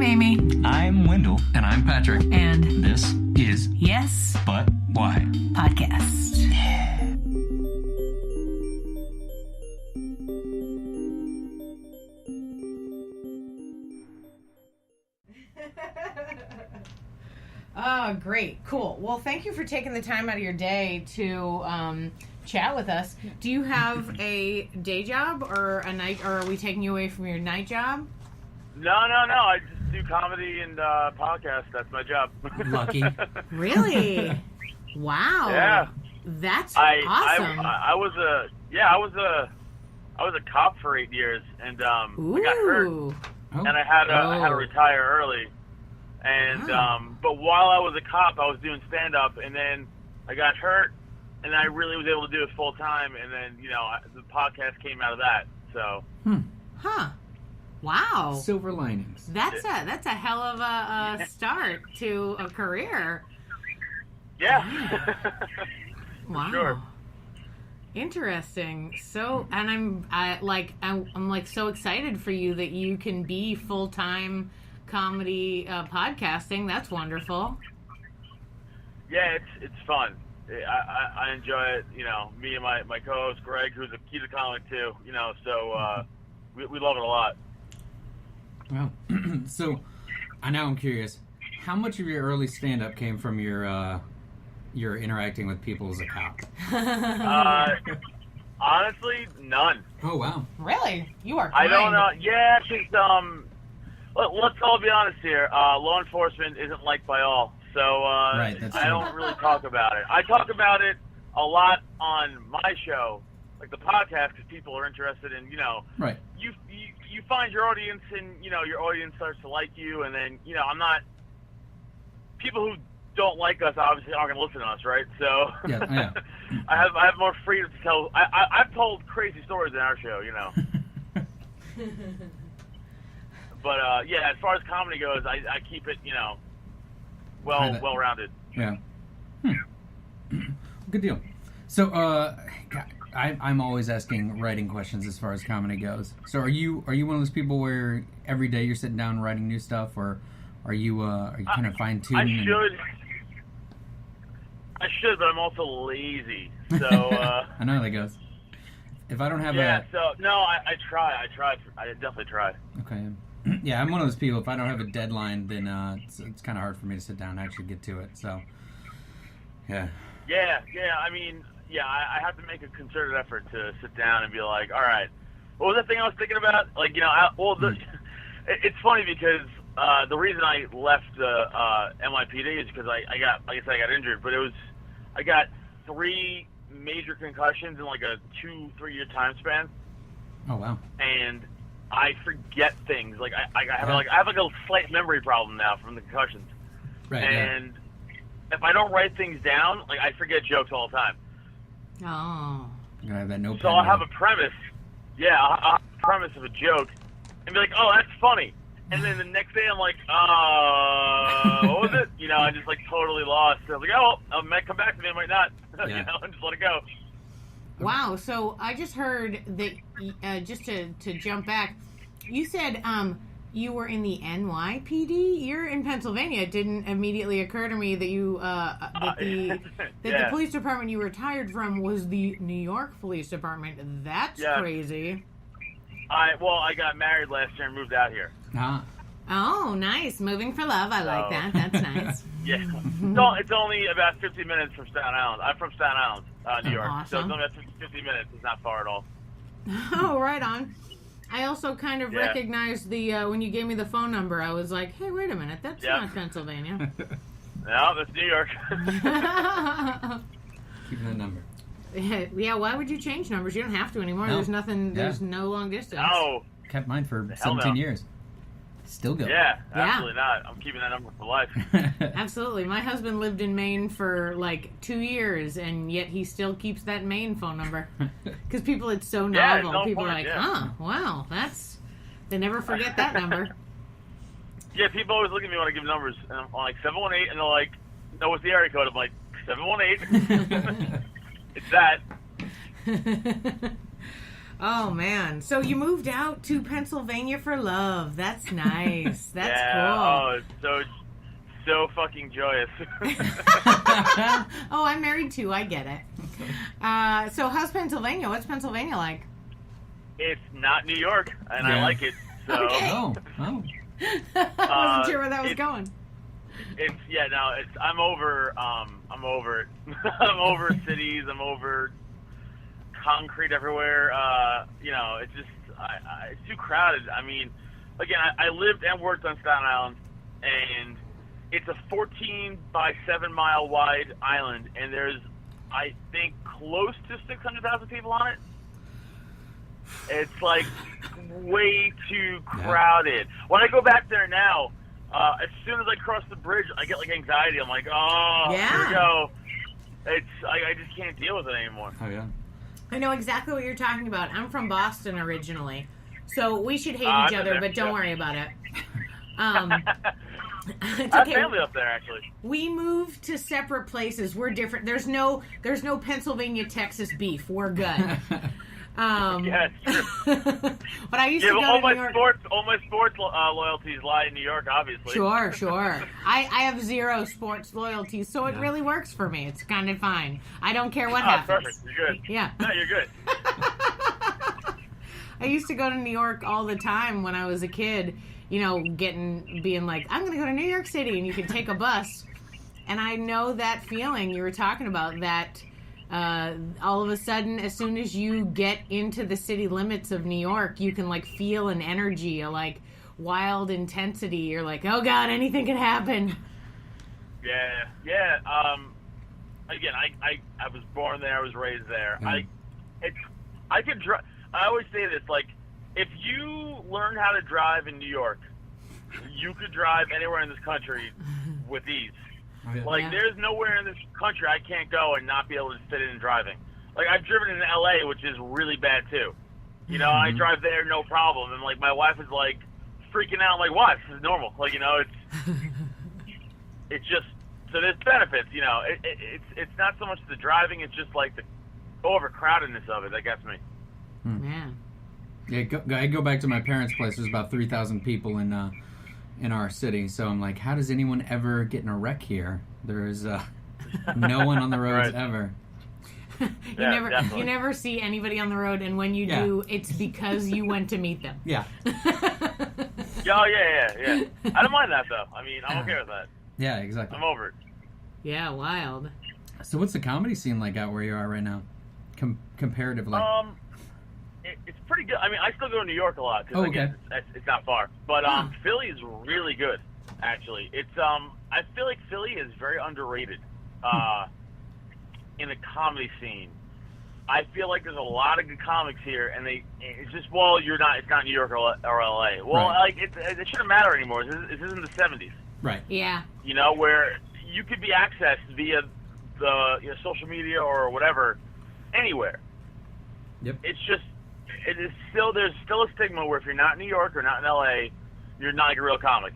I'm Amy. I'm Wendell. And I'm Patrick. And This is Yes, But Why? Podcast. Oh, great. Cool. Well, thank you for taking the time out of your day to chat with us. Do you have a day job or a night, or are we taking you away from your night job? No. I just do comedy and podcasts. That's my job. Lucky. Really? Wow. Yeah. That's awesome. I was a cop for 8 years, and I got hurt, and I had to retire early. And but while I was a cop, I was doing stand up, and then I got hurt, and I really was able to do it full time. And then the podcast came out of that. So. Huh. Wow. Silver linings. That's a hell of a start to a career. Yeah. Wow. Sure. Interesting. So, and I'm so excited for you that you can be full-time comedy podcasting. That's wonderful. Yeah, it's fun. I enjoy it. Me and my co-host Greg, he's a comic too. So we love it a lot. Well, so now I'm curious. How much of your early stand-up came from your interacting with people as a cop? Honestly, none. Oh wow. Really? You are I kind. don't know. Yeah, because let's all be honest here. Law enforcement isn't liked by all, so right, that's I true. don't really talk about it. I talk about it a lot on my show, like the podcast, because people are interested in Right. You find your audience, and your audience starts to like you, and then I'm not. People who don't like us obviously aren't going to listen to us, right? So Yeah. I have more freedom to tell. I've told crazy stories in our show, But as far as comedy goes, I keep it well rounded. Yeah. Good deal. So I'm always asking writing questions as far as comedy goes. So are you one of those people where every day you're sitting down writing new stuff, or are you kind of fine tuning? I should, but I'm also lazy. So I know how that goes. If I don't have I try. I definitely try. Okay. Yeah, I'm one of those people. If I don't have a deadline, then it's kind of hard for me to sit down and actually get to it. So, yeah. Yeah. I mean, I have to make a concerted effort to sit down and be like, all right, what was that thing I was thinking about? Like, it's funny because the reason I left NYPD is because I got injured, but I got 3 major concussions in like a 2-3 year time span. Oh wow. And I forget things. Like I have a slight memory problem now from the concussions. Right. And if I don't write things down, like I forget jokes all the time. Oh. I'm gonna have that notepad. So I'll have a premise. Yeah, I'll have a premise of a joke and be like, oh, that's funny. And then the next day I'm like, what was it? I just like totally lost. So I was like, oh, it might come back to me, it might not. Yeah. And just let it go. Wow. So I just heard that, just to jump back, you said you were in the NYPD. You're in Pennsylvania. It didn't immediately occur to me that you the police department you retired from was the New York Police Department. That's crazy. I got married last year and moved out here. Ah. Oh, nice. Moving for love. I like that. That's nice. Yeah. So it's only about 50 minutes from Staten Island. I'm from Staten Island, New York. Awesome. So it's only about 50 minutes. It's not far at all. Oh, right on. I also kind of recognized the when you gave me the phone number. I was like, hey, wait a minute. That's not Pennsylvania. No, that's New York. Keeping that number. Yeah, why would you change numbers? You don't have to anymore. No. There's nothing. There's no long distance. No. Kept mine for 17 years. Still go. Yeah, absolutely not. I'm keeping that number for life. Absolutely. My husband lived in Maine for like 2 years, and yet he still keeps that Maine phone number. Because it's so novel. No People point, are like, wow, they never forget that number. Yeah, people always look at me when I give numbers, and I'm like, 718, and they're like, no, what's the area code? I'm like, 718. It's that. Oh, man. So you moved out to Pennsylvania for love. That's nice. That's cool. Oh, it's so fucking joyous. Oh, I'm married too. I get it. So how's Pennsylvania? What's Pennsylvania like? It's not New York, and I like it. So. Okay. Oh. I wasn't sure where that was going. I'm over it. I'm over cities. I'm over concrete everywhere. It's just it's too crowded. I mean, again, I lived and worked on Staten Island, and it's a 14 by 7 mile wide island, and there's, I think, close to 600,000 people on it. It's like way too crowded. When I go back there now, as soon as I cross the bridge, I get like anxiety. I'm like, here we go. I just can't deal with it anymore. Oh yeah. I know exactly what you're talking about. I'm from Boston originally, so we should hate each other, but don't worry about it. It's I have okay. family up there, actually. We moved to separate places. We're different. There's no Pennsylvania Texas beef. We're good. Yeah, it's true. But I used to go all to my New York. all my sports loyalties lie in New York, obviously. Sure. I have zero sports loyalties, so it really works for me. It's kind of fine. I don't care what happens. Perfect. You're good. Yeah. No, you're good. I used to go to New York all the time when I was a kid, being like, I'm going to go to New York City, and you can take a bus. And I know that feeling you were talking about, that all of a sudden, as soon as you get into the city limits of New York, you can, feel an energy, a, wild intensity. You're like, oh, God, anything could happen. Yeah. Again, I was born there. I was raised there. I could drive. I always say this, if you learn how to drive in New York, you could drive anywhere in this country with ease. Oh, yeah. There's nowhere in this country I can't go and not be able to fit in driving. I've driven in LA, which is really bad too. I drive there no problem, and my wife is freaking out. I'm like, why? This is normal. It's just, so there's benefits. It's not so much the driving; it's just the overcrowdedness of it that gets me. Man. Yeah, I go back to my parents' place. There's about 3,000 people in our city, so I'm like, how does anyone ever get in a wreck here? There's no one on the roads ever. You never see anybody on the road, and when you do, it's because you went to meet them. Yeah. Yeah. I don't mind that though. I mean, I'm okay with that. Yeah, exactly. I'm over it. Yeah, wild. So, what's the comedy scene like out where you are right now, comparatively? It's pretty good. I mean, I still go to New York a lot because it's not far. But Philly is really good, actually. It's I feel like Philly is very underrated in the comedy scene. I feel like there's a lot of good comics here, and it's just, it's not New York or LA. Well, right. It shouldn't matter anymore. This isn't the 70s. Right. Yeah. Where you could be accessed via the social media or whatever anywhere. Yep. It's just, there's still a stigma where if you're not in New York or not in LA, you're not a real comic.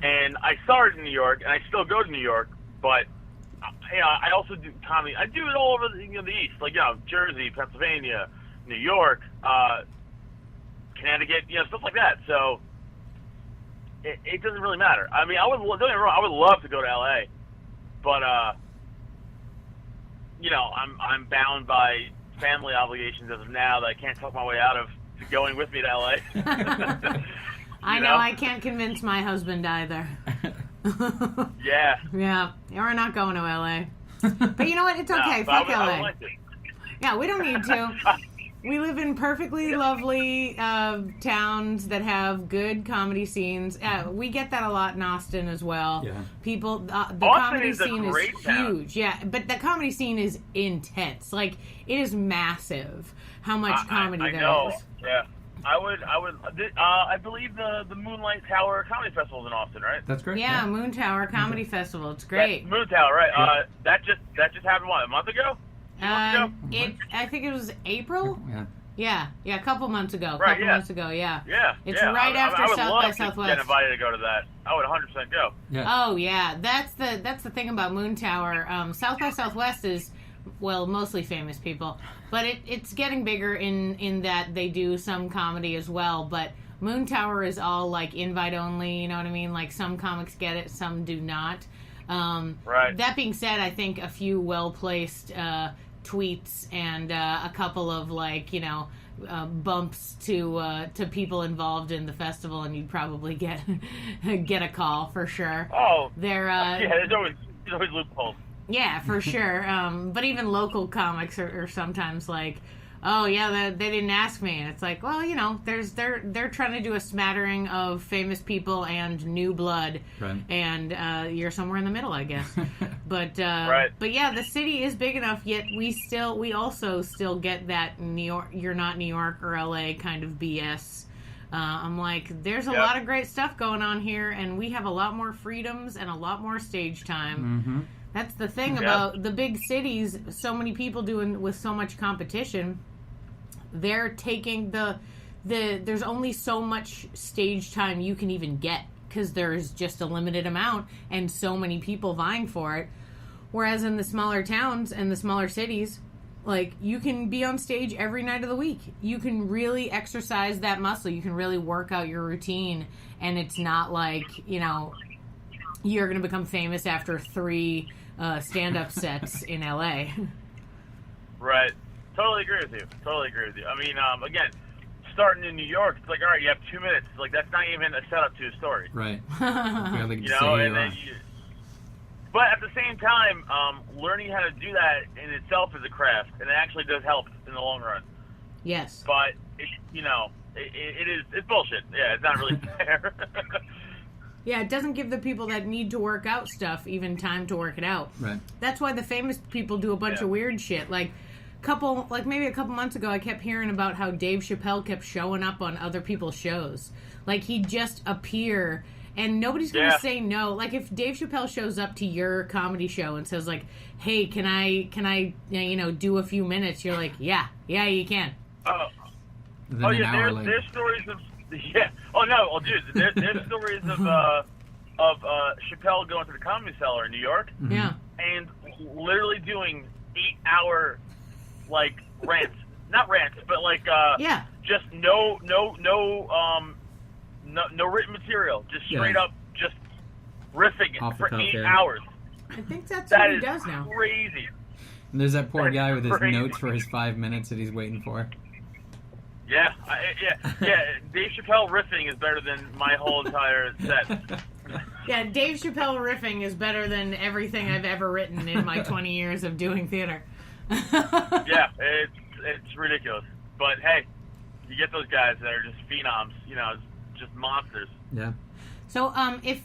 And I started in New York, and I still go to New York, but I also do comedy. I do it all over the East, Jersey, Pennsylvania, New York, Connecticut, stuff like that. So it doesn't really matter. I mean, don't get me wrong, I would love to go to LA, but I'm bound by family obligations as of now that I can't talk my way out of going with me to LA. I know I can't convince my husband either. Yeah. Yeah, we're not going to LA. But you know what? It's okay. Fuck LA. I would like to. Yeah, we don't need to. We live in perfectly lovely towns that have good comedy scenes. We get that a lot in Austin as well. Yeah. People, the comedy scene is huge. Yeah, but the comedy scene is intense. It is massive how much comedy there is. Yeah. I believe the Moonlight Tower Comedy Festival is in Austin, right? That's great. Yeah, Moon Tower Comedy Festival. It's great. Moon Tower, right? Yeah. That just happened a month ago? I think it was April. Yeah, a couple months ago. Months ago, yeah. It's right after South by Southwest. I would get invited to go to that. I would 100% go. Yeah. Oh yeah, that's the thing about Moon Tower. South by Southwest is well, mostly famous people, but it's getting bigger in that they do some comedy as well. But Moon Tower is all like invite only, you know what I mean? Like some comics get it, some do not. Right. That being said, I think a few well-placed tweets and a couple of like, you know, bumps to people involved in the festival, and you'd probably get a call for sure. Oh, they're there's always loopholes. Yeah, for sure. But even local comics are sometimes like, oh yeah, they didn't ask me, and it's like, well, you know, they're trying to do a smattering of famous people and new blood, right. And you're somewhere in the middle, I guess. But right. But yeah, the city is big enough. Yet we also still get that New York, you're not New York or LA kind of BS. I'm like, there's a lot of great stuff going on here, and we have a lot more freedoms and a lot more stage time. Mm-hmm. That's the thing about the big cities. So many people doing with so much competition. They're taking there's only so much stage time you can even get because there's just a limited amount and so many people vying for it. Whereas in the smaller towns and the smaller cities, like, you can be on stage every night of the week. You can really exercise that muscle. You can really work out your routine, and it's not like, you know, you're going to become famous after 3 stand-up sets in LA. Right. Totally agree with you. I mean, again, starting in New York, it's like, all right, you have 2 minutes. Like, that's not even a setup to a story. Right. You know, and then but at the same time, learning how to do that in itself is a craft, and it actually does help in the long run. Yes. But, it's bullshit. Yeah, it's not really fair. Yeah, it doesn't give the people that need to work out stuff even time to work it out. Right. That's why the famous people do a bunch of weird shit. Maybe a couple months ago, I kept hearing about how Dave Chappelle kept showing up on other people's shows. Like, he'd just appear, and nobody's going to say no. Like, if Dave Chappelle shows up to your comedy show and says, like, hey, can I do a few minutes? You're like, yeah, you can. There's stories of... Yeah. Oh, no. Oh, dude, there's stories of Chappelle going to the Comedy Cellar in New York. Mm-hmm. Yeah. And literally doing 8-hour, like, rants. Not rants, but, like, just no written material. Just straight up, just riffing it for 8 hours. I think that's what he does now. Crazy. And there's that poor guy with his notes for his 5 minutes that he's waiting for. Yeah. Dave Chappelle riffing is better than my whole entire set. Yeah, Dave Chappelle riffing is better than everything I've ever written in my 20 years of doing theater. Yeah, it's ridiculous. But hey, you get those guys that are just phenoms, just monsters. Yeah. So, if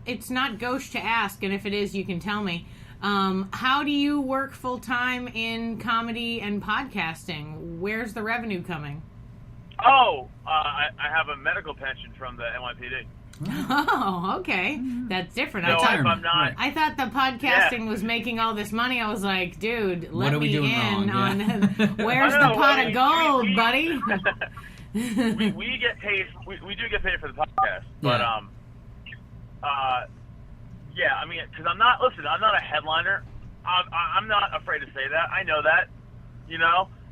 it's not gauche to ask, and if it is, you can tell me, how do you work full time in comedy and podcasting? Where's the revenue coming? Oh, I have a medical pension from the NYPD. Oh, okay. That's different. So if I'm not... I thought the podcasting was making all this money. I was like, dude, let me in on... Where's the pot of gold, buddy? we get paid... We do get paid for the podcast. But, yeah, I mean, because I'm not a headliner. I'm not afraid to say that. I know that.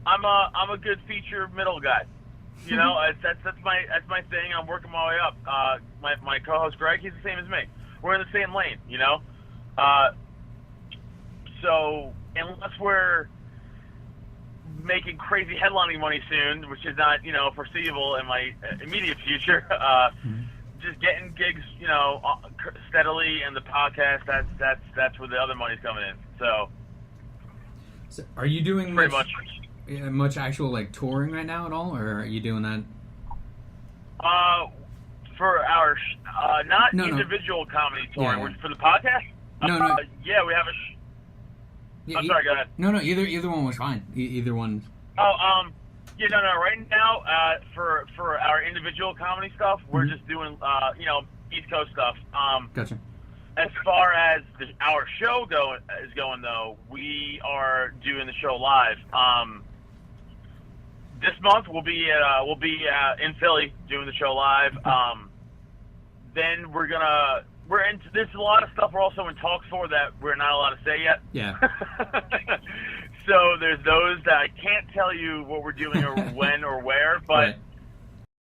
I'm a good feature middle guy. That's my thing. I'm working my way up. My co-host Greg, he's the same as me. We're in the same lane, So unless we're making crazy headlining money soon, which is not foreseeable in my immediate future, just getting gigs steadily, and the podcast that's where the other money's coming in. So are you doing pretty much actual like touring right now at all, or are you doing that? For our individual comedy touring. Yeah. For the podcast. No. Yeah, we have I'm sorry. Go ahead. No. Either one was fine. Either one. Right now, for our individual comedy stuff, we're just doing East Coast stuff. Gotcha. As far as our show is going, though, we are doing the show live. This month we'll be in Philly doing the show live. Then there's a lot of stuff we're also in talks for that we're not allowed to say yet. Yeah. So there's those that I can't tell you what we're doing or when or where, but